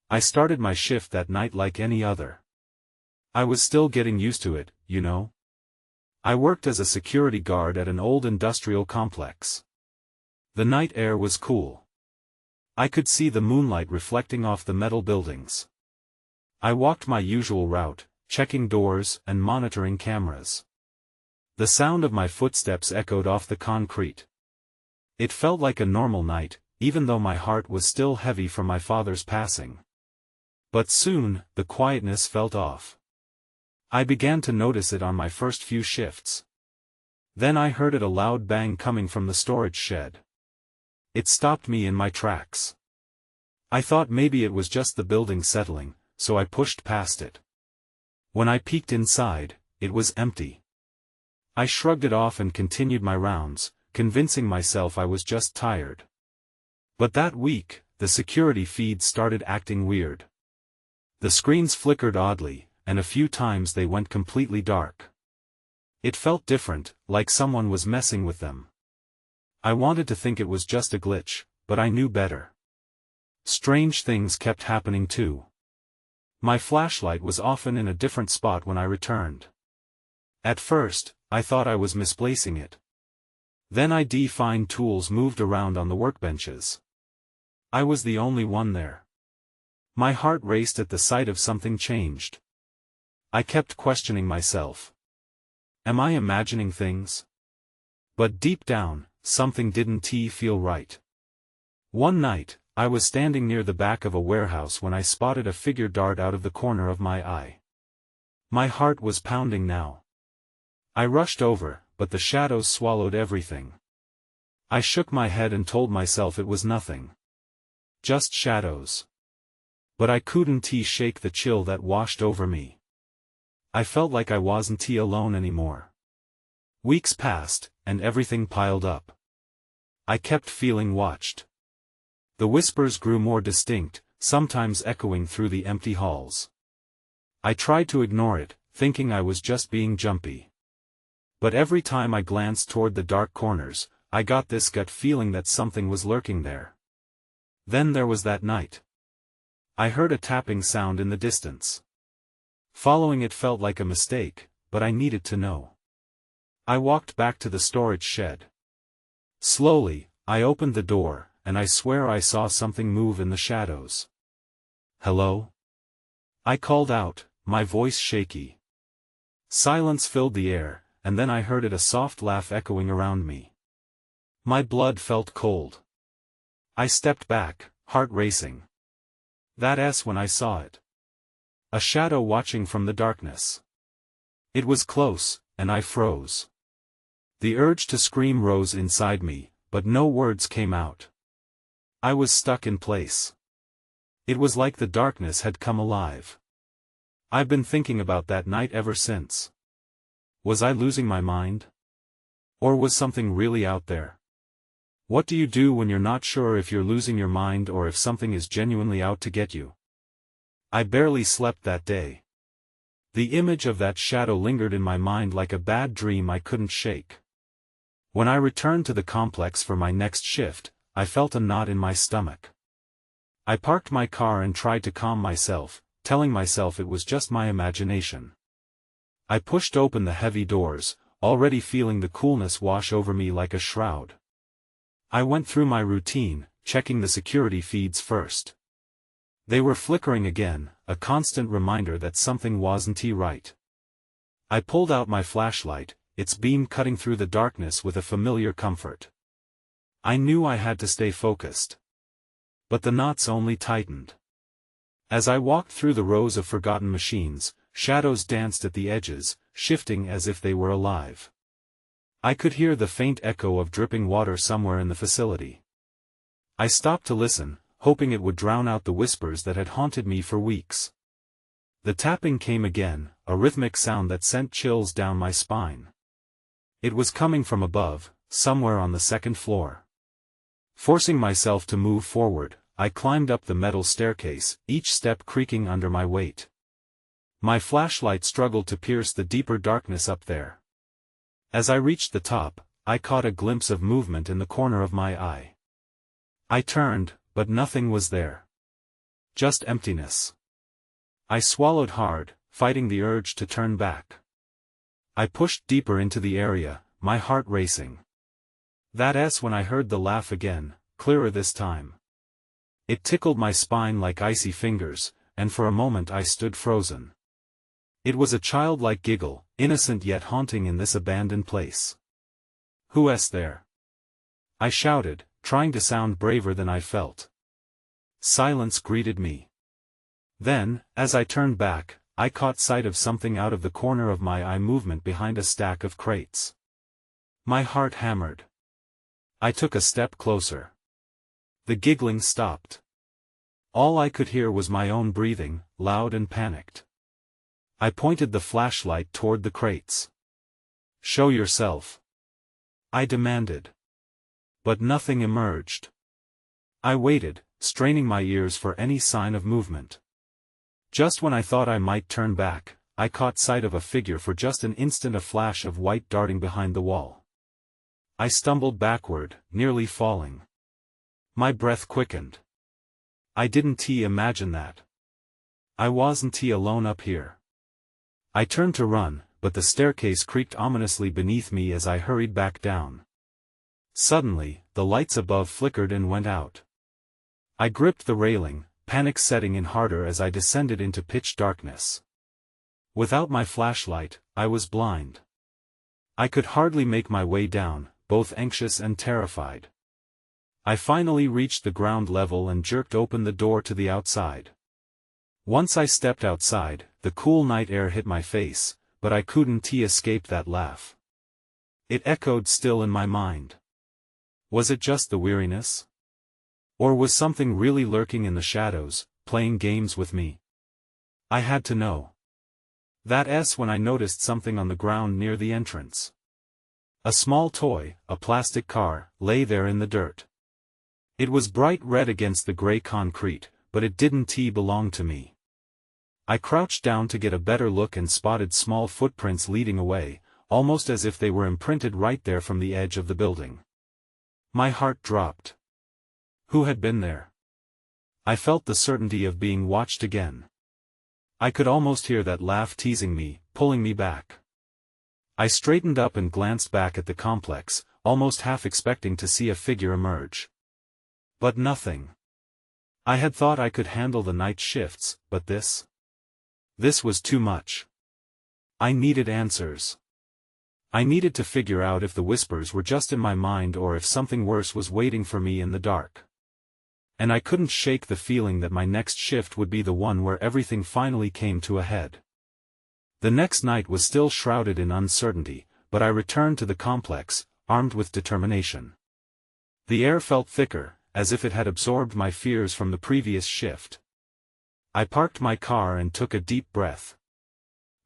I started my shift that night like any other. I was still getting used to it, you know. I worked as a security guard at an old industrial complex. The night air was cool. I could see the moonlight reflecting off the metal buildings. I walked my usual route, checking doors and monitoring cameras. The sound of my footsteps echoed off the concrete. It felt like a normal night, even though my heart was still heavy from my father's passing. But soon, the quietness felt off. I began to notice it on my first few shifts. Then I heard a loud bang coming from the storage shed. It stopped me in my tracks. I thought maybe it was just the building settling, so I pushed past it. When I peeked inside, it was empty. I shrugged it off and continued my rounds, convincing myself I was just tired. But that week, the security feeds started acting weird. The screens flickered oddly, and a few times they went completely dark. It felt different, like someone was messing with them. I wanted to think it was just a glitch, but I knew better. Strange things kept happening too. My flashlight was often in a different spot when I returned. At first, I thought I was misplacing it. Then I'd find tools moved around on the workbenches. I was the only one there. My heart raced at the sight of something changed. I kept questioning myself. Am I imagining things? But deep down, something didn't feel right. One night, I was standing near the back of a warehouse when I spotted a figure dart out of the corner of my eye. My heart was pounding now. I rushed over, but the shadows swallowed everything. I shook my head and told myself it was nothing. Just shadows. But I couldn't shake the chill that washed over me. I felt like I wasn't alone anymore. Weeks passed, and everything piled up. I kept feeling watched. The whispers grew more distinct, sometimes echoing through the empty halls. I tried to ignore it, thinking I was just being jumpy. But every time I glanced toward the dark corners, I got this gut feeling that something was lurking there. Then there was that night. I heard a tapping sound in the distance. Following it felt like a mistake, but I needed to know. I walked back to the storage shed. Slowly, I opened the door, and I swear I saw something move in the shadows. "Hello?" I called out, my voice shaky. Silence filled the air, and then I heard a soft laugh echoing around me. My blood felt cold. I stepped back, heart racing. That's when I saw it. A shadow watching from the darkness. It was close, and I froze. The urge to scream rose inside me, but no words came out. I was stuck in place. It was like the darkness had come alive. I've been thinking about that night ever since. Was I losing my mind? Or was something really out there? What do you do when you're not sure if you're losing your mind or if something is genuinely out to get you? I barely slept that day. The image of that shadow lingered in my mind like a bad dream I couldn't shake. When I returned to the complex for my next shift, I felt a knot in my stomach. I parked my car and tried to calm myself, telling myself it was just my imagination. I pushed open the heavy doors, already feeling the coolness wash over me like a shroud. I went through my routine, checking the security feeds first. They were flickering again, a constant reminder that something wasn't right. I pulled out my flashlight, its beam cutting through the darkness with a familiar comfort. I knew I had to stay focused. But the knots only tightened. As I walked through the rows of forgotten machines, shadows danced at the edges, shifting as if they were alive. I could hear the faint echo of dripping water somewhere in the facility. I stopped to listen, hoping it would drown out the whispers that had haunted me for weeks. The tapping came again, a rhythmic sound that sent chills down my spine. It was coming from above, somewhere on the second floor. Forcing myself to move forward, I climbed up the metal staircase, each step creaking under my weight. My flashlight struggled to pierce the deeper darkness up there. As I reached the top, I caught a glimpse of movement in the corner of my eye. I turned, but nothing was there. Just emptiness. I swallowed hard, fighting the urge to turn back. I pushed deeper into the area, my heart racing. That's when I heard the laugh again, clearer this time. It tickled my spine like icy fingers, and for a moment I stood frozen. It was a childlike giggle, innocent yet haunting in this abandoned place. "Who's there?" I shouted, trying to sound braver than I felt. Silence greeted me. Then, as I turned back, I caught sight of something out of the corner of my eye, movement behind a stack of crates. My heart hammered. I took a step closer. The giggling stopped. All I could hear was my own breathing, loud and panicked. I pointed the flashlight toward the crates. "Show yourself," I demanded. But nothing emerged. I waited, straining my ears for any sign of movement. Just when I thought I might turn back, I caught sight of a figure for just an instant, a flash of white darting behind the wall. I stumbled backward, nearly falling. My breath quickened. I didn't imagine that. I wasn't alone up here. I turned to run, but the staircase creaked ominously beneath me as I hurried back down. Suddenly, the lights above flickered and went out. I gripped the railing, panic setting in harder as I descended into pitch darkness. Without my flashlight, I was blind. I could hardly make my way down, both anxious and terrified. I finally reached the ground level and jerked open the door to the outside. Once I stepped outside, the cool night air hit my face, but I couldn't escape that laugh. It echoed still in my mind. Was it just the weariness? Or was something really lurking in the shadows, playing games with me? I had to know. That's when I noticed something on the ground near the entrance. A small toy, a plastic car, lay there in the dirt. It was bright red against the gray concrete, but it didn't belong to me. I crouched down to get a better look and spotted small footprints leading away, almost as if they were imprinted right there from the edge of the building. My heart dropped. Who had been there? I felt the certainty of being watched again. I could almost hear that laugh teasing me, pulling me back. I straightened up and glanced back at the complex, almost half expecting to see a figure emerge. But nothing. I had thought I could handle the night shifts, but this was too much. I needed answers. I needed to figure out if the whispers were just in my mind or if something worse was waiting for me in the dark. And I couldn't shake the feeling that my next shift would be the one where everything finally came to a head. The next night was still shrouded in uncertainty, but I returned to the complex, armed with determination. The air felt thicker, as if it had absorbed my fears from the previous shift. I parked my car and took a deep breath.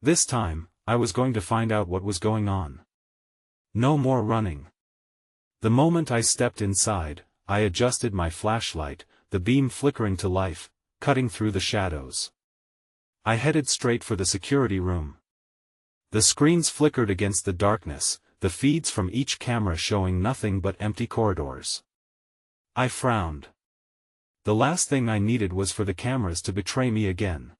This time, I was going to find out what was going on. No more running. The moment I stepped inside, I adjusted my flashlight, the beam flickering to life, cutting through the shadows. I headed straight for the security room. The screens flickered against the darkness, the feeds from each camera showing nothing but empty corridors. I frowned. The last thing I needed was for the cameras to betray me again.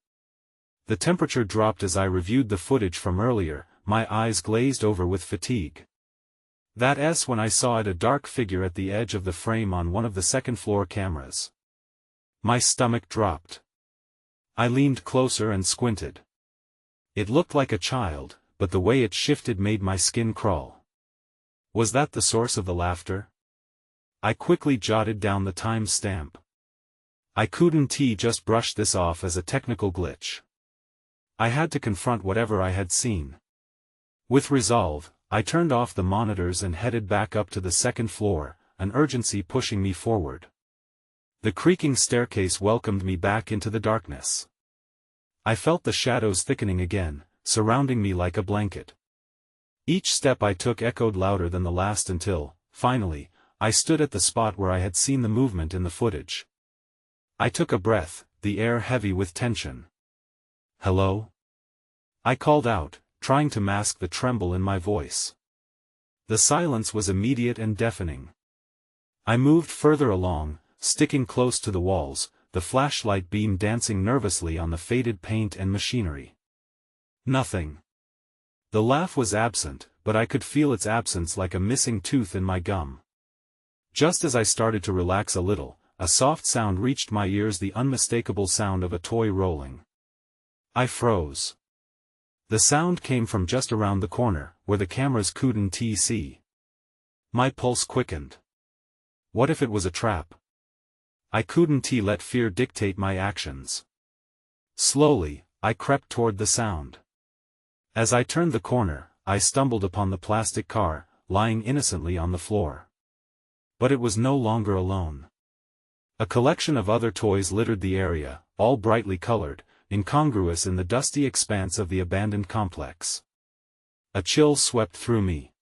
The temperature dropped as I reviewed the footage from earlier, my eyes glazed over with fatigue. That's when I saw a dark figure at the edge of the frame on one of the second-floor cameras. My stomach dropped. I leaned closer and squinted. It looked like a child, but the way it shifted made my skin crawl. Was that the source of the laughter? I quickly jotted down the time stamp. I couldn't just brush this off as a technical glitch. I had to confront whatever I had seen. With resolve, I turned off the monitors and headed back up to the second floor, an urgency pushing me forward. The creaking staircase welcomed me back into the darkness. I felt the shadows thickening again, surrounding me like a blanket. Each step I took echoed louder than the last until, finally, I stood at the spot where I had seen the movement in the footage. I took a breath, the air heavy with tension. "Hello?" I called out, trying to mask the tremble in my voice. The silence was immediate and deafening. I moved further along, sticking close to the walls, the flashlight beam dancing nervously on the faded paint and machinery. Nothing. The laugh was absent, but I could feel its absence like a missing tooth in my gum. Just as I started to relax a little, a soft sound reached my ears, the unmistakable sound of a toy rolling. I froze. The sound came from just around the corner, where the cameras couldn't see. My pulse quickened. What if it was a trap? I couldn't let fear dictate my actions. Slowly, I crept toward the sound. As I turned the corner, I stumbled upon the plastic car, lying innocently on the floor. But it was no longer alone. A collection of other toys littered the area, all brightly colored, incongruous in the dusty expanse of the abandoned complex. A chill swept through me.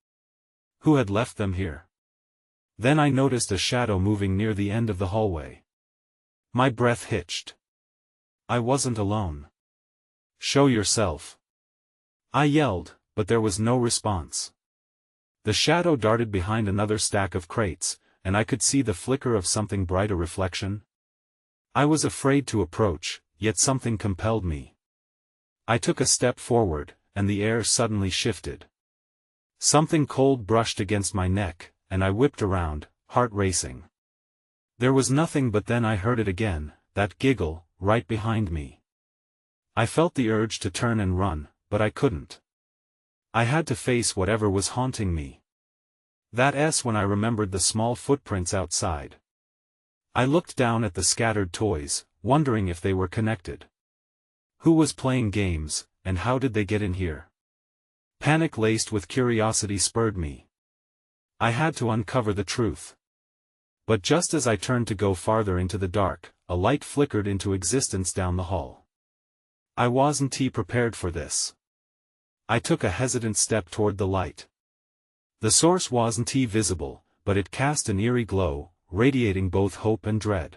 Who had left them here? Then I noticed a shadow moving near the end of the hallway. My breath hitched. I wasn't alone. "Show yourself," I yelled, but there was no response. The shadow darted behind another stack of crates, and I could see the flicker of something bright, a reflection. I was afraid to approach, yet something compelled me. I took a step forward, and the air suddenly shifted. Something cold brushed against my neck, and I whipped around, heart racing. There was nothing, but then I heard it again, that giggle, right behind me. I felt the urge to turn and run, but I couldn't. I had to face whatever was haunting me. That's when I remembered the small footprints outside. I looked down at the scattered toys, wondering if they were connected. Who was playing games, and how did they get in here? Panic laced with curiosity spurred me. I had to uncover the truth. But just as I turned to go farther into the dark, a light flickered into existence down the hall. I wasn't prepared for this. I took a hesitant step toward the light. The source wasn't visible, but it cast an eerie glow, radiating both hope and dread.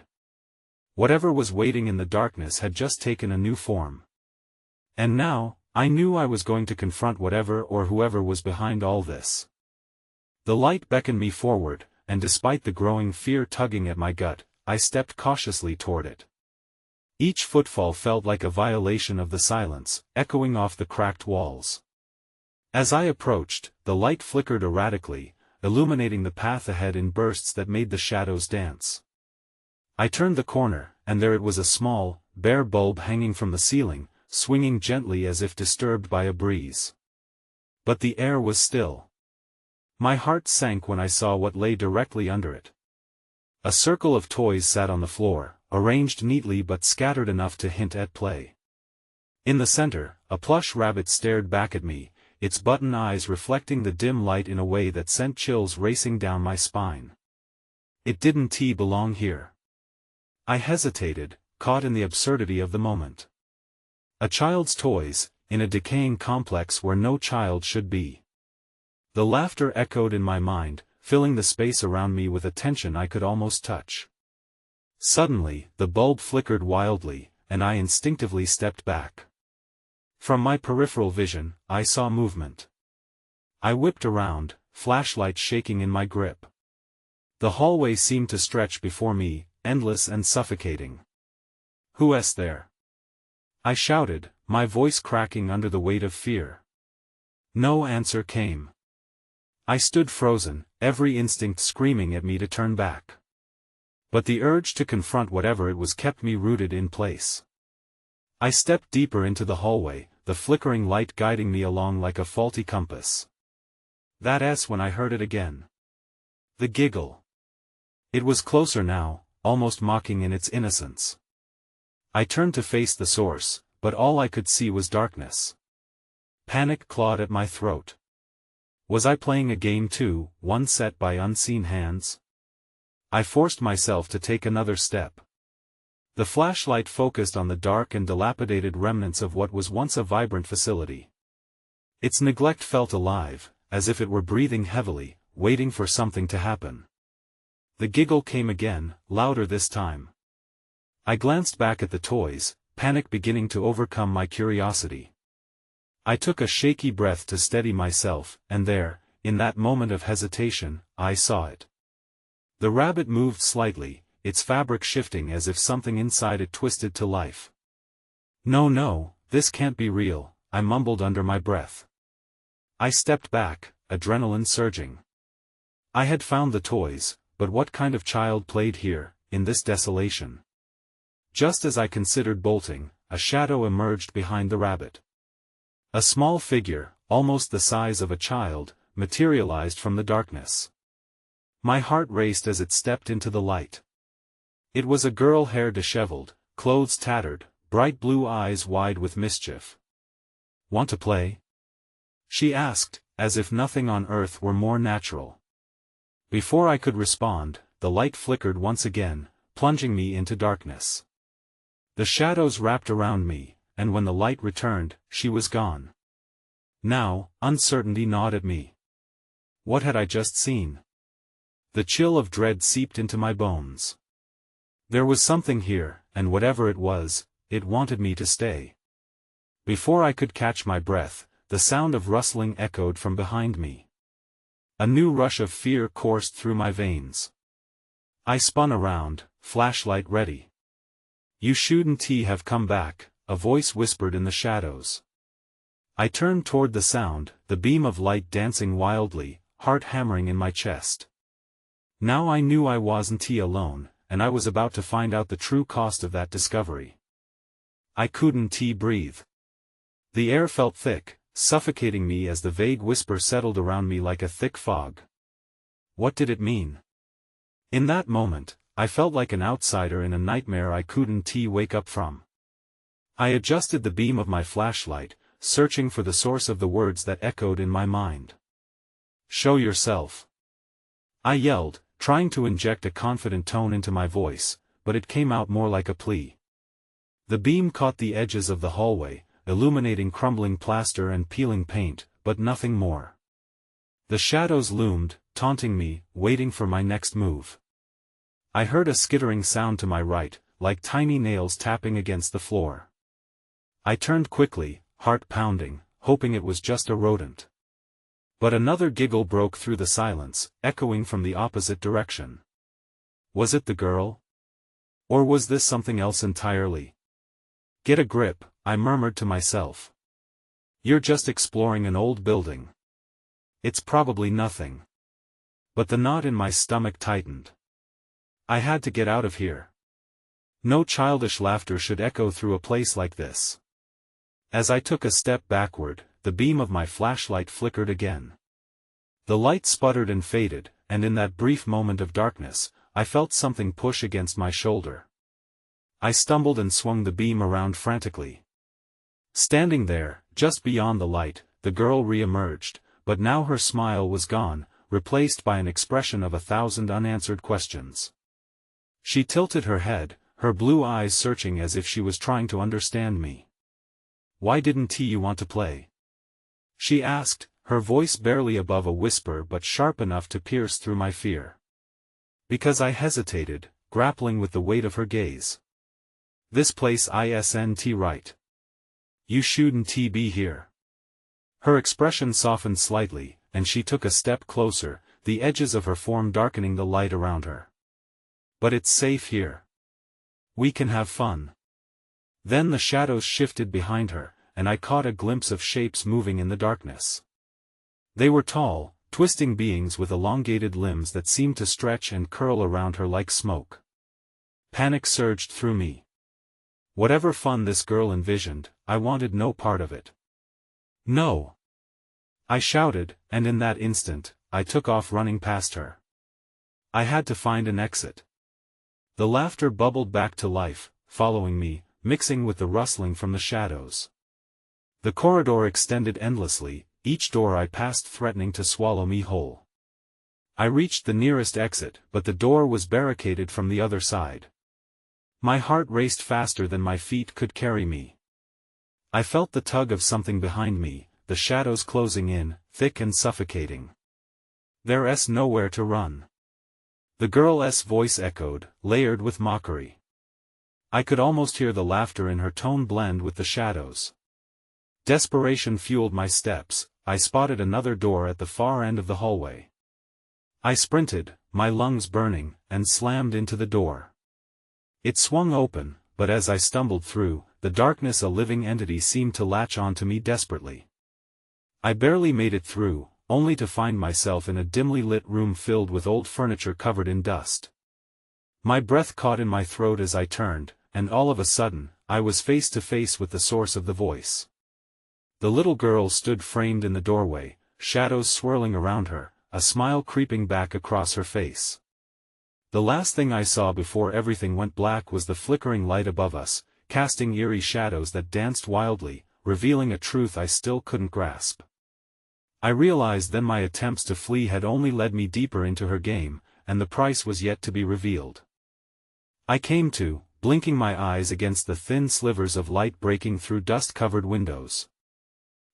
Whatever was waiting in the darkness had just taken a new form. And now, I knew I was going to confront whatever or whoever was behind all this. The light beckoned me forward, and despite the growing fear tugging at my gut, I stepped cautiously toward it. Each footfall felt like a violation of the silence, echoing off the cracked walls. As I approached, the light flickered erratically, illuminating the path ahead in bursts that made the shadows dance. I turned the corner, and there it was, a small, bare bulb hanging from the ceiling, swinging gently as if disturbed by a breeze. But the air was still. My heart sank when I saw what lay directly under it. A circle of toys sat on the floor, arranged neatly but scattered enough to hint at play. In the center, a plush rabbit stared back at me, its button eyes reflecting the dim light in a way that sent chills racing down my spine. It didn't belong here. I hesitated, caught in the absurdity of the moment. A child's toys, in a decaying complex where no child should be. The laughter echoed in my mind, filling the space around me with a tension I could almost touch. Suddenly, the bulb flickered wildly, and I instinctively stepped back. From my peripheral vision, I saw movement. I whipped around, flashlight shaking in my grip. The hallway seemed to stretch before me, endless and suffocating. "Who's there?" I shouted, my voice cracking under the weight of fear. No answer came. I stood frozen, every instinct screaming at me to turn back. But the urge to confront whatever it was kept me rooted in place. I stepped deeper into the hallway, the flickering light guiding me along like a faulty compass. That's when I heard it again. The giggle. It was closer now, almost mocking in its innocence. I turned to face the source, but all I could see was darkness. Panic clawed at my throat. Was I playing a game too, one set by unseen hands? I forced myself to take another step. The flashlight focused on the dark and dilapidated remnants of what was once a vibrant facility. Its neglect felt alive, as if it were breathing heavily, waiting for something to happen. The giggle came again, louder this time. I glanced back at the toys, panic beginning to overcome my curiosity. I took a shaky breath to steady myself, and there, in that moment of hesitation, I saw it. The rabbit moved slightly, its fabric shifting as if something inside it twisted to life. "No, no, this can't be real," I mumbled under my breath. I stepped back, adrenaline surging. I had found the toys, but what kind of child played here, in this desolation? Just as I considered bolting, a shadow emerged behind the rabbit. A small figure, almost the size of a child, materialized from the darkness. My heart raced as it stepped into the light. It was a girl, hair disheveled, clothes tattered, bright blue eyes wide with mischief. "Want to play?" she asked, as if nothing on earth were more natural. Before I could respond, the light flickered once again, plunging me into darkness. The shadows wrapped around me, and when the light returned, she was gone. Now, uncertainty gnawed at me. What had I just seen? The chill of dread seeped into my bones. There was something here, and whatever it was, it wanted me to stay. Before I could catch my breath, the sound of rustling echoed from behind me. A new rush of fear coursed through my veins. I spun around, flashlight ready. "You shouldn't have come back," a voice whispered in the shadows. I turned toward the sound, the beam of light dancing wildly, heart hammering in my chest. Now I knew I wasn't alone, and I was about to find out the true cost of that discovery. I couldn't breathe. The air felt thick, suffocating me as the vague whisper settled around me like a thick fog. What did it mean? In that moment, I felt like an outsider in a nightmare I couldn't wake up from. I adjusted the beam of my flashlight, searching for the source of the words that echoed in my mind. "Show yourself," I yelled, trying to inject a confident tone into my voice, but it came out more like a plea. The beam caught the edges of the hallway, illuminating crumbling plaster and peeling paint, but nothing more. The shadows loomed, taunting me, waiting for my next move. I heard a skittering sound to my right, like tiny nails tapping against the floor. I turned quickly, heart pounding, hoping it was just a rodent. But another giggle broke through the silence, echoing from the opposite direction. Was it the girl? Or was this something else entirely? "Get a grip," I murmured to myself. "You're just exploring an old building. It's probably nothing." But the knot in my stomach tightened. I had to get out of here. No childish laughter should echo through a place like this. As I took a step backward, the beam of my flashlight flickered again. The light sputtered and faded, and in that brief moment of darkness, I felt something push against my shoulder. I stumbled and swung the beam around frantically. Standing there, just beyond the light, the girl re-emerged, but now her smile was gone, replaced by an expression of 1,000 unanswered questions. She tilted her head, her blue eyes searching as if she was trying to understand me. "Why didn't you want to play?" she asked, her voice barely above a whisper but sharp enough to pierce through my fear. Because I hesitated, grappling with the weight of her gaze. "This place isn't right. You shouldn't be here." Her expression softened slightly, and she took a step closer, the edges of her form darkening the light around her. "But it's safe here. We can have fun." Then the shadows shifted behind her, and I caught a glimpse of shapes moving in the darkness. They were tall, twisting beings with elongated limbs that seemed to stretch and curl around her like smoke. Panic surged through me. Whatever fun this girl envisioned, I wanted no part of it. "No!" I shouted, and in that instant, I took off running past her. I had to find an exit. The laughter bubbled back to life, following me, mixing with the rustling from the shadows. The corridor extended endlessly, each door I passed threatening to swallow me whole. I reached the nearest exit, but the door was barricaded from the other side. My heart raced faster than my feet could carry me. I felt the tug of something behind me, the shadows closing in, thick and suffocating. There's nowhere to run. The girl's voice echoed, layered with mockery. I could almost hear the laughter in her tone blend with the shadows. Desperation fueled my steps. I spotted another door at the far end of the hallway. I sprinted, my lungs burning, and slammed into the door. It swung open, but as I stumbled through, the darkness a living entity seemed to latch onto me desperately. I barely made it through, only to find myself in a dimly lit room filled with old furniture covered in dust. My breath caught in my throat as I turned, and all of a sudden, I was face to face with the source of the voice. The little girl stood framed in the doorway, shadows swirling around her, a smile creeping back across her face. The last thing I saw before everything went black was the flickering light above us, casting eerie shadows that danced wildly, revealing a truth I still couldn't grasp. I realized then my attempts to flee had only led me deeper into her game, and the price was yet to be revealed. I came to, blinking my eyes against the thin slivers of light breaking through dust-covered windows.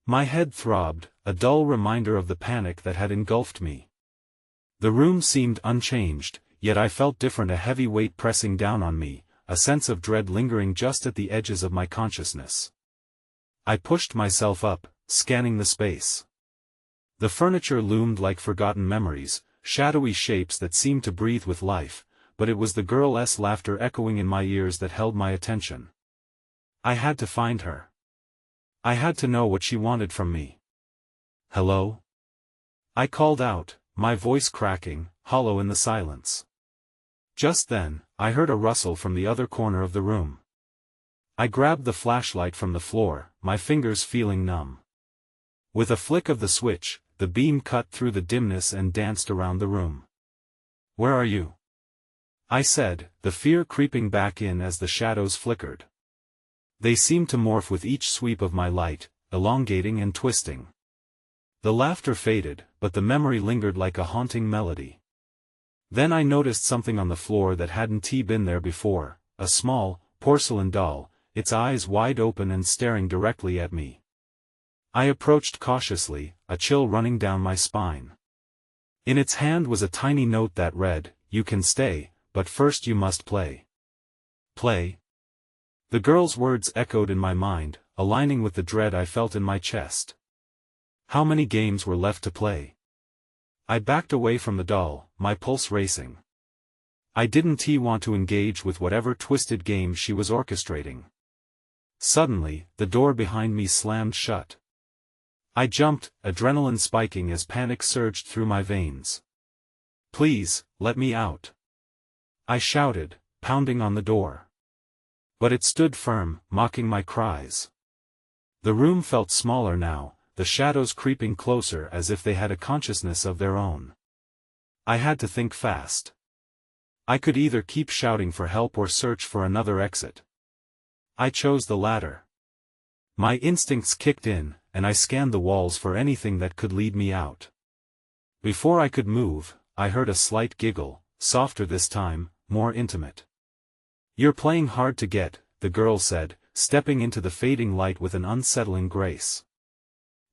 My head throbbed, a dull reminder of the panic that had engulfed me. The room seemed unchanged, yet I felt different, a heavy weight pressing down on me, a sense of dread lingering just at the edges of my consciousness. I pushed myself up, scanning the space. The furniture loomed like forgotten memories, shadowy shapes that seemed to breathe with life, but it was the girl's laughter echoing in my ears that held my attention. I had to find her. I had to know what she wanted from me. "Hello?" I called out, my voice cracking, hollow in the silence. Just then, I heard a rustle from the other corner of the room. I grabbed the flashlight from the floor, my fingers feeling numb. With a flick of the switch, the beam cut through the dimness and danced around the room. "Where are you?" I said, the fear creeping back in as the shadows flickered. They seemed to morph with each sweep of my light, elongating and twisting. The laughter faded, but the memory lingered like a haunting melody. Then I noticed something on the floor that hadn't been there before, a small, porcelain doll, its eyes wide open and staring directly at me. I approached cautiously, a chill running down my spine. In its hand was a tiny note that read, "You can stay, but first you must play." Play? The girl's words echoed in my mind, aligning with the dread I felt in my chest. How many games were left to play? I backed away from the doll, my pulse racing. I didn't want to engage with whatever twisted game she was orchestrating. Suddenly, the door behind me slammed shut. I jumped, adrenaline spiking as panic surged through my veins. "Please, let me out!" I shouted, pounding on the door. But it stood firm, mocking my cries. The room felt smaller now, the shadows creeping closer as if they had a consciousness of their own. I had to think fast. I could either keep shouting for help or search for another exit. I chose the latter. My instincts kicked in, and I scanned the walls for anything that could lead me out. Before I could move, I heard a slight giggle, softer this time, more intimate. "You're playing hard to get," the girl said, stepping into the fading light with an unsettling grace.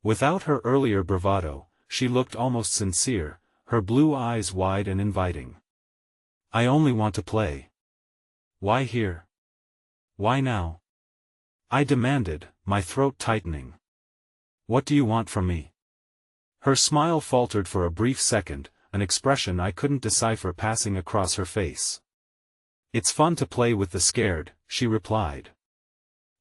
Without her earlier bravado, she looked almost sincere, her blue eyes wide and inviting. "I only want to play." "Why here? Why now?" I demanded, my throat tightening. "What do you want from me?" Her smile faltered for a brief second, an expression I couldn't decipher passing across her face. "It's fun to play with the scared," she replied.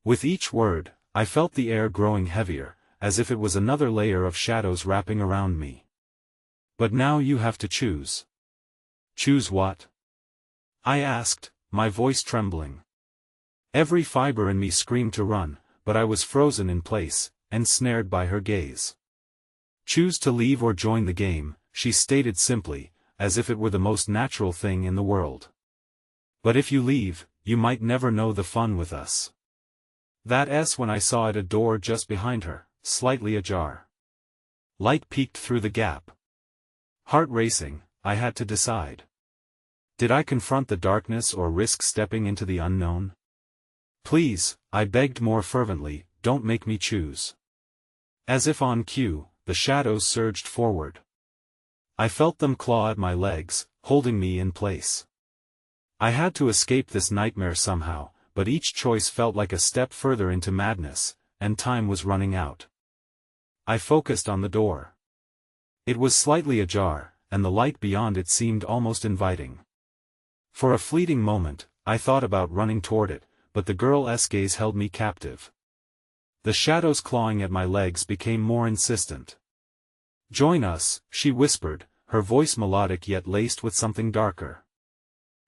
With each word, I felt the air growing heavier, as if it was another layer of shadows wrapping around me. "But now you have to choose." "Choose what?" I asked, my voice trembling. Every fiber in me screamed to run, but I was frozen in place, ensnared by her gaze. "Choose to leave or join the game," she stated simply, as if it were the most natural thing in the world. "But if you leave, you might never know the fun with us." That's when I saw a door just behind her, slightly ajar. Light peeked through the gap. Heart racing, I had to decide. Did I confront the darkness or risk stepping into the unknown? "Please," I begged more fervently, "don't make me choose." As if on cue, the shadows surged forward. I felt them claw at my legs, holding me in place. I had to escape this nightmare somehow, but each choice felt like a step further into madness, and time was running out. I focused on the door. It was slightly ajar, and the light beyond it seemed almost inviting. For a fleeting moment, I thought about running toward it, but the girl's gaze held me captive. The shadows clawing at my legs became more insistent. "Join us," she whispered, her voice melodic yet laced with something darker.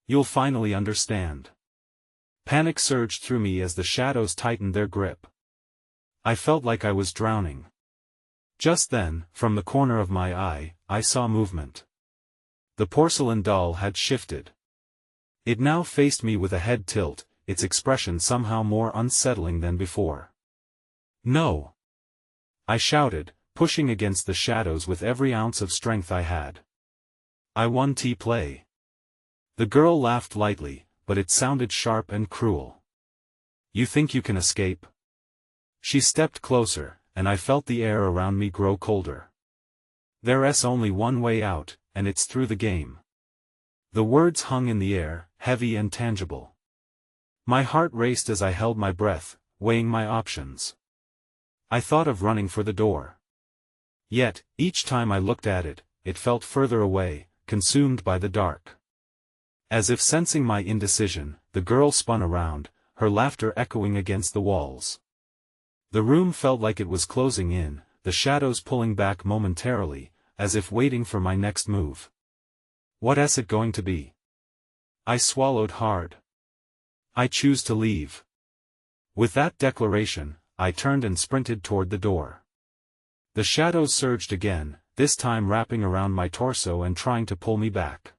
"You'll finally understand." Panic surged through me as the shadows tightened their grip. I felt like I was drowning. Just then, from the corner of my eye, I saw movement. The porcelain doll had shifted. It now faced me with a head tilt, its expression somehow more unsettling than before. "No!" I shouted, pushing against the shadows with every ounce of strength I had. "I want to play." The girl laughed lightly, but it sounded sharp and cruel. "You think you can escape?" She stepped closer, and I felt the air around me grow colder. "There's only one way out, and it's through the game." The words hung in the air, heavy and tangible. My heart raced as I held my breath, weighing my options. I thought of running for the door. Yet, each time I looked at it, it felt further away, consumed by the dark. As if sensing my indecision, the girl spun around, her laughter echoing against the walls. The room felt like it was closing in, the shadows pulling back momentarily, as if waiting for my next move. What's it going to be? I swallowed hard. "I choose to leave." With that declaration, I turned and sprinted toward the door. The shadows surged again, this time wrapping around my torso and trying to pull me back.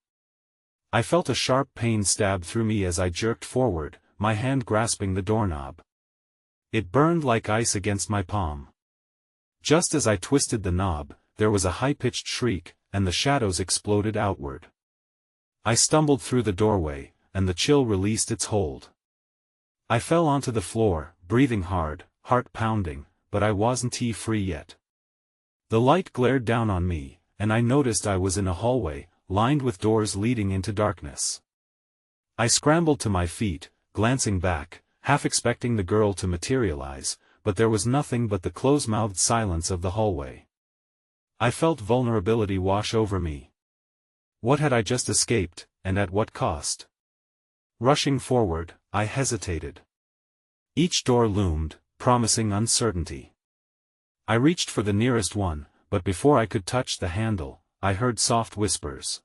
I felt a sharp pain stab through me as I jerked forward, my hand grasping the doorknob. It burned like ice against my palm. Just as I twisted the knob, there was a high-pitched shriek, and the shadows exploded outward. I stumbled through the doorway, and the chill released its hold. I fell onto the floor, breathing hard, heart pounding, but I wasn't free yet. The light glared down on me, and I noticed I was in a hallway, lined with doors leading into darkness. I scrambled to my feet, glancing back, half expecting the girl to materialize, but there was nothing but the close-mouthed silence of the hallway. I felt vulnerability wash over me. What had I just escaped, and at what cost? Rushing forward, I hesitated. Each door loomed, promising uncertainty. I reached for the nearest one, but before I could touch the handle, I heard soft whispers.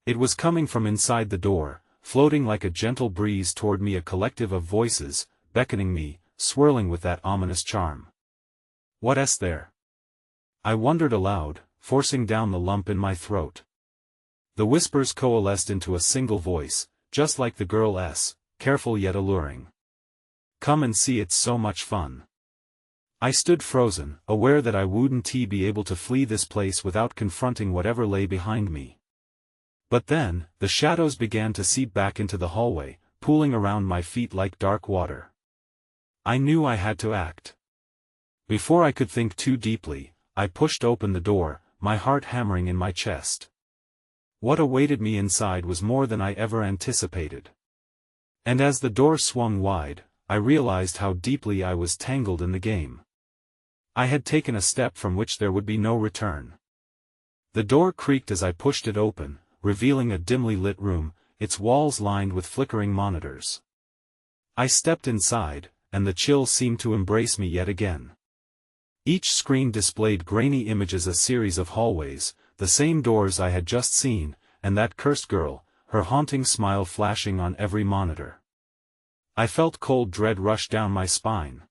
It was coming from inside the door, floating like a gentle breeze toward me, a collective of voices, beckoning me, swirling with that ominous charm. "What's there?" I wondered aloud, forcing down the lump in my throat. The whispers coalesced into a single voice, just like the girl's, careful yet alluring. "Come and see, it's so much fun." I stood frozen, aware that I wouldn't be able to flee this place without confronting whatever lay behind me. But then, the shadows began to seep back into the hallway, pooling around my feet like dark water. I knew I had to act. Before I could think too deeply, I pushed open the door, my heart hammering in my chest. What awaited me inside was more than I ever anticipated. And as the door swung wide, I realized how deeply I was tangled in the game. I had taken a step from which there would be no return. The door creaked as I pushed it open, revealing a dimly lit room, its walls lined with flickering monitors. I stepped inside, and the chill seemed to embrace me yet again. Each screen displayed grainy images, a series of hallways, the same doors I had just seen, and that cursed girl, her haunting smile flashing on every monitor. I felt cold dread rush down my spine.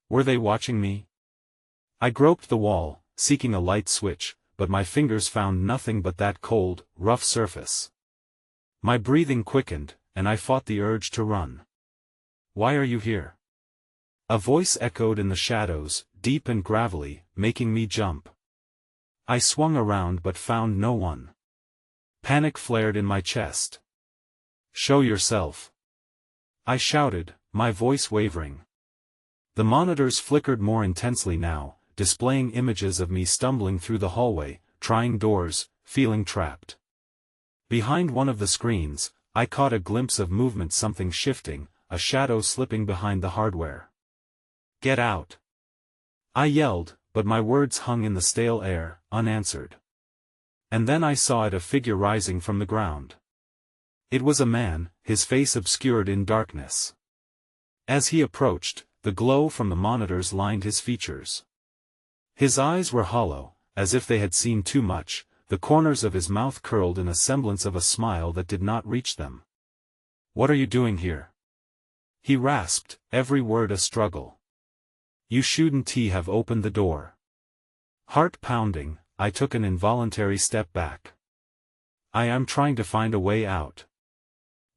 Were they watching me? I groped the wall, seeking a light switch, but my fingers found nothing but that cold, rough surface. My breathing quickened, and I fought the urge to run. "Why are you here?" A voice echoed in the shadows, deep and gravelly, making me jump. I swung around but found no one. Panic flared in my chest. "Show yourself!" I shouted, my voice wavering. The monitors flickered more intensely now, displaying images of me stumbling through the hallway, trying doors, feeling trapped. Behind one of the screens, I caught a glimpse of movement, something shifting, a shadow slipping behind the hardware. "Get out!" I yelled, but my words hung in the stale air, unanswered. And then I saw it, a figure rising from the ground. It was a man, his face obscured in darkness. As he approached, the glow from the monitors lined his features. His eyes were hollow, as if they had seen too much, the corners of his mouth curled in a semblance of a smile that did not reach them. "What are you doing here?" he rasped, every word a struggle. "You shouldn't have opened the door." Heart pounding, I took an involuntary step back. "I am trying to find a way out."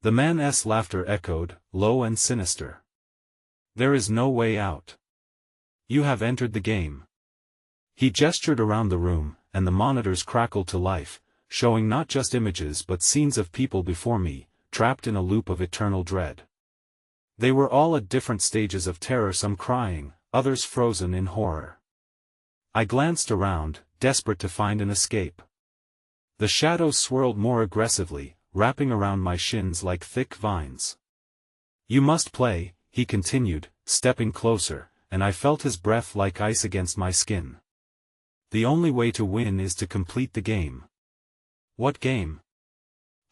The man's laughter echoed, low and sinister. "There is no way out. You have entered the game." He gestured around the room, and the monitors crackled to life, showing not just images but scenes of people before me, trapped in a loop of eternal dread. They were all at different stages of terror, some crying, others frozen in horror. I glanced around, desperate to find an escape. The shadows swirled more aggressively, wrapping around my shins like thick vines. "You must play," he continued, stepping closer, and I felt his breath like ice against my skin. "The only way to win is to complete the game." "What game?"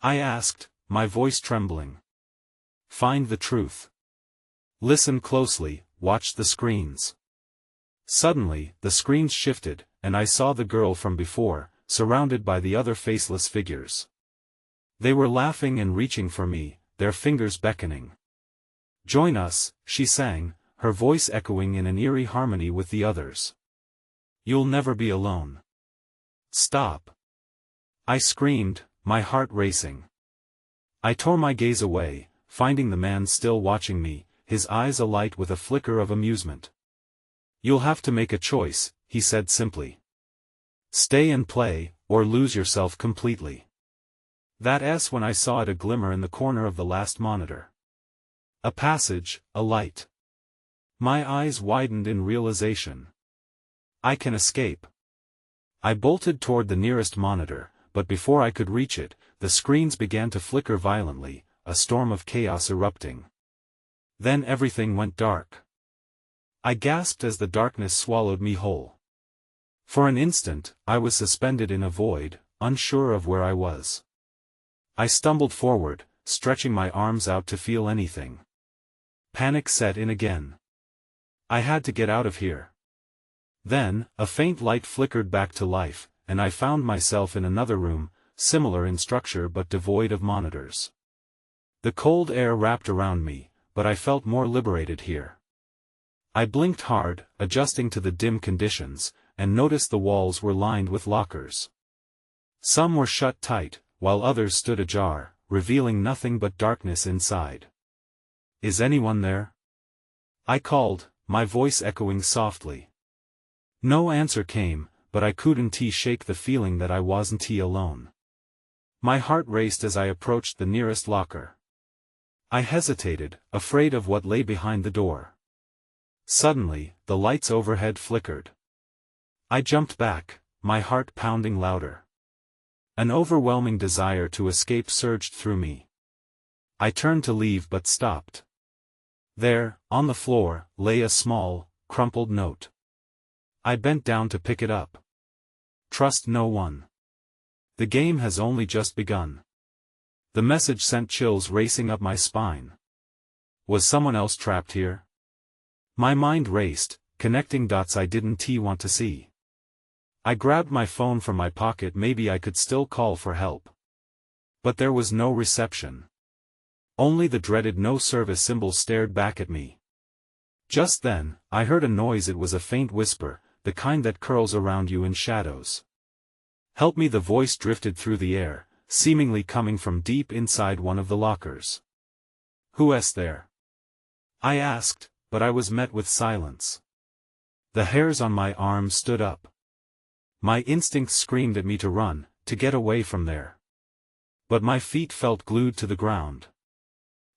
I asked, my voice trembling. "Find the truth. Listen closely, watch the screens." Suddenly, the screens shifted, and I saw the girl from before, surrounded by the other faceless figures. They were laughing and reaching for me, their fingers beckoning. "Join us," she sang, her voice echoing in an eerie harmony with the others. "You'll never be alone." "Stop!" I screamed, my heart racing. I tore my gaze away, finding the man still watching me, his eyes alight with a flicker of amusement. "You'll have to make a choice," he said simply. "Stay and play, or lose yourself completely." That's when I saw it, a glimmer in the corner of the last monitor. A passage, a light. My eyes widened in realization. I can escape. I bolted toward the nearest monitor, but before I could reach it, the screens began to flicker violently, a storm of chaos erupting. Then everything went dark. I gasped as the darkness swallowed me whole. For an instant, I was suspended in a void, unsure of where I was. I stumbled forward, stretching my arms out to feel anything. Panic set in again. I had to get out of here. Then, a faint light flickered back to life, and I found myself in another room, similar in structure but devoid of monitors. The cold air wrapped around me, but I felt more liberated here. I blinked hard, adjusting to the dim conditions, and noticed the walls were lined with lockers. Some were shut tight, while others stood ajar, revealing nothing but darkness inside. "Is anyone there?" I called, my voice echoing softly. No answer came, but I couldn't shake the feeling that I wasn't alone. My heart raced as I approached the nearest locker. I hesitated, afraid of what lay behind the door. Suddenly, the lights overhead flickered. I jumped back, my heart pounding louder. An overwhelming desire to escape surged through me. I turned to leave but stopped. There, on the floor, lay a small, crumpled note. I bent down to pick it up. "Trust no one. The game has only just begun." The message sent chills racing up my spine. Was someone else trapped here? My mind raced, connecting dots I didn't want to see. I grabbed my phone from my pocket, maybe I could still call for help. But there was no reception. Only the dreaded no service symbol stared back at me. Just then, I heard a noise. It was a faint whisper, the kind that curls around you in shadows. "Help me," the voice drifted through the air, seemingly coming from deep inside one of the lockers. "Who's there?" I asked, but I was met with silence. The hairs on my arms stood up. My instincts screamed at me to run, to get away from there. But my feet felt glued to the ground.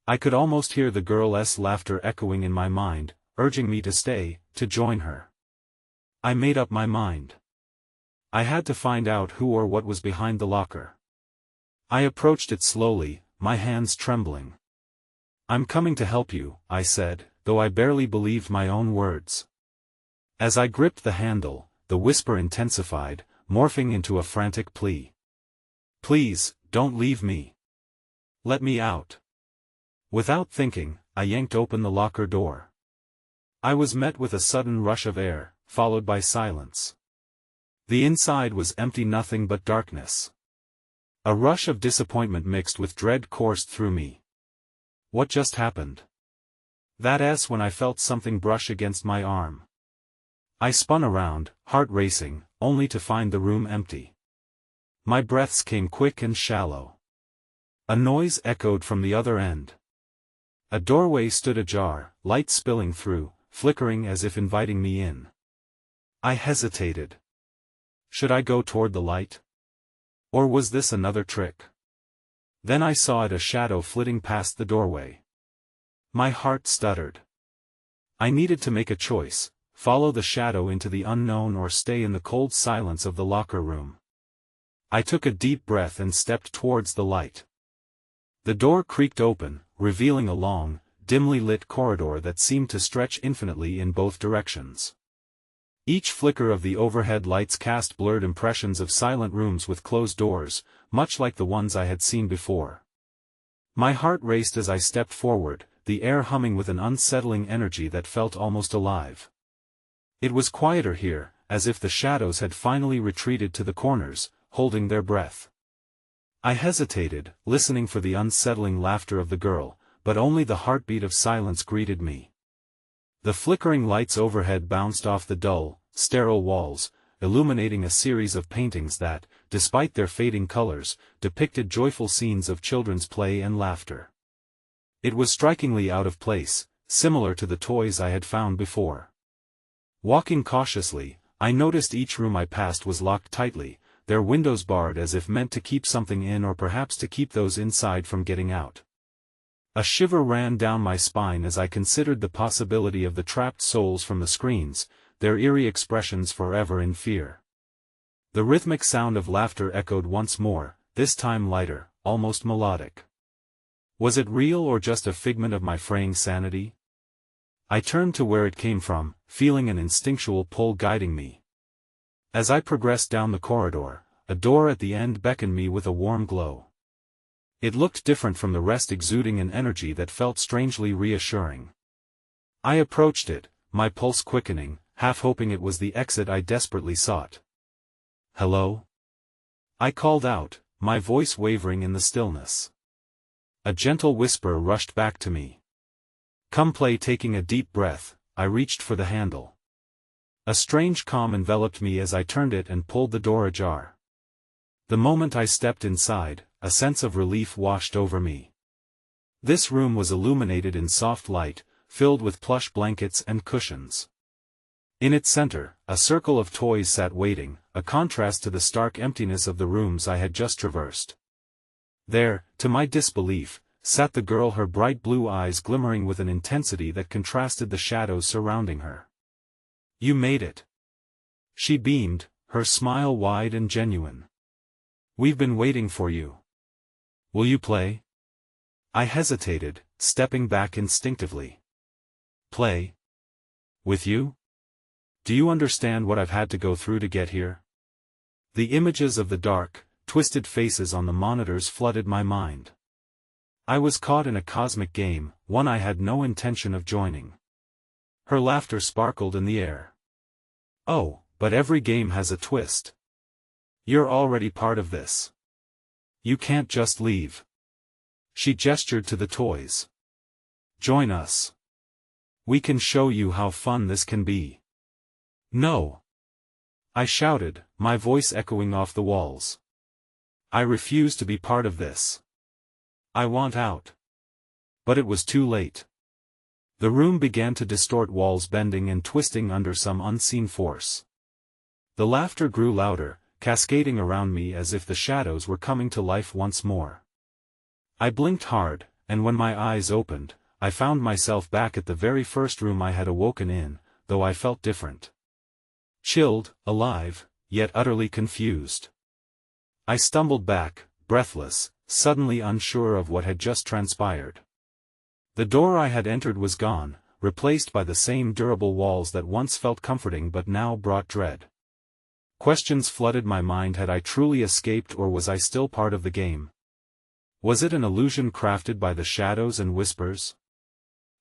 I could almost hear the girl's laughter echoing in my mind, urging me to stay, to join her. I made up my mind. I had to find out who or what was behind the locker. I approached it slowly, my hands trembling. "I'm coming to help you," I said, though I barely believed my own words. As I gripped the handle, the whisper intensified, morphing into a frantic plea. "Please, don't leave me. Let me out. Without thinking, I yanked open the locker door. I was met with a sudden rush of air, followed by silence. The inside was empty, nothing but darkness. A rush of disappointment mixed with dread coursed through me. What just happened? That's when I felt something brush against my arm. I spun around, heart racing, only to find the room empty. My breaths came quick and shallow. A noise echoed from the other end. A doorway stood ajar, light spilling through, flickering as if inviting me in. I hesitated. Should I go toward the light? Or was this another trick? Then I saw it, a shadow flitting past the doorway. My heart stuttered. I needed to make a choice, follow the shadow into the unknown or stay in the cold silence of the locker room. I took a deep breath and stepped towards the light. The door creaked open, revealing a long, dimly lit corridor that seemed to stretch infinitely in both directions. Each flicker of the overhead lights cast blurred impressions of silent rooms with closed doors, much like the ones I had seen before. My heart raced as I stepped forward, the air humming with an unsettling energy that felt almost alive. It was quieter here, as if the shadows had finally retreated to the corners, holding their breath. I hesitated, listening for the unsettling laughter of the girl, but only the heartbeat of silence greeted me. The flickering lights overhead bounced off the dull, sterile walls, illuminating a series of paintings that, despite their fading colors, depicted joyful scenes of children's play and laughter. It was strikingly out of place, similar to the toys I had found before. Walking cautiously, I noticed each room I passed was locked tightly, their windows barred as if meant to keep something in or perhaps to keep those inside from getting out. A shiver ran down my spine as I considered the possibility of the trapped souls from the screens, their eerie expressions forever in fear. The rhythmic sound of laughter echoed once more, this time lighter, almost melodic. Was it real or just a figment of my fraying sanity? I turned to where it came from, feeling an instinctual pull guiding me. As I progressed down the corridor, a door at the end beckoned me with a warm glow. It looked different from the rest, exuding an energy that felt strangely reassuring. I approached it, my pulse quickening, half hoping it was the exit I desperately sought. "Hello?" I called out, my voice wavering in the stillness. A gentle whisper rushed back to me. "Come play." Taking a deep breath, I reached for the handle. A strange calm enveloped me as I turned it and pulled the door ajar. The moment I stepped inside, a sense of relief washed over me. This room was illuminated in soft light, filled with plush blankets and cushions. In its center, a circle of toys sat waiting, a contrast to the stark emptiness of the rooms I had just traversed. There, to my disbelief, sat the girl, her bright blue eyes glimmering with an intensity that contrasted the shadows surrounding her. "You made it." She beamed, her smile wide and genuine. "We've been waiting for you. Will you play?" I hesitated, stepping back instinctively. "Play? With you? Do you understand what I've had to go through to get here?" The images of the dark, twisted faces on the monitors flooded my mind. I was caught in a cosmic game, one I had no intention of joining. Her laughter sparkled in the air. "Oh, but every game has a twist. You're already part of this. You can't just leave." She gestured to the toys. "Join us. We can show you how fun this can be." "No!" I shouted, my voice echoing off the walls. "I refuse to be part of this. I want out." But it was too late. The room began to distort, walls bending and twisting under some unseen force. The laughter grew louder, cascading around me as if the shadows were coming to life once more. I blinked hard, and when my eyes opened, I found myself back at the very first room I had awoken in, though I felt different. Chilled, alive, yet utterly confused. I stumbled back, breathless, suddenly unsure of what had just transpired. The door I had entered was gone, replaced by the same durable walls that once felt comforting but now brought dread. Questions flooded my mind. Had I truly escaped, or was I still part of the game? Was it an illusion crafted by the shadows and whispers?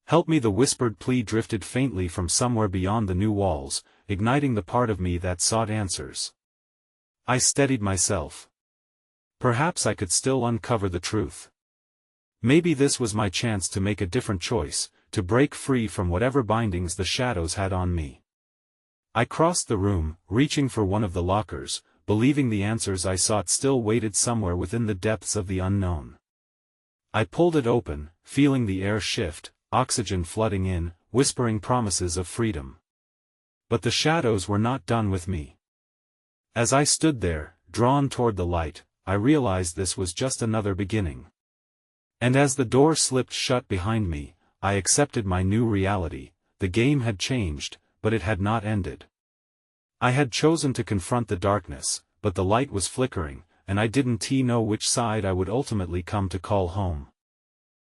Help me! The whispered plea drifted faintly from somewhere beyond the new walls, igniting the part of me that sought answers. I steadied myself. Perhaps I could still uncover the truth. Maybe this was my chance to make a different choice, to break free from whatever bindings the shadows had on me. I crossed the room, reaching for one of the lockers, believing the answers I sought still waited somewhere within the depths of the unknown. I pulled it open, feeling the air shift, oxygen flooding in, whispering promises of freedom. But the shadows were not done with me. As I stood there, drawn toward the light, I realized this was just another beginning. And as the door slipped shut behind me, I accepted my new reality. The game had changed, but it had not ended. I had chosen to confront the darkness, but the light was flickering, and I didn't know which side I would ultimately come to call home.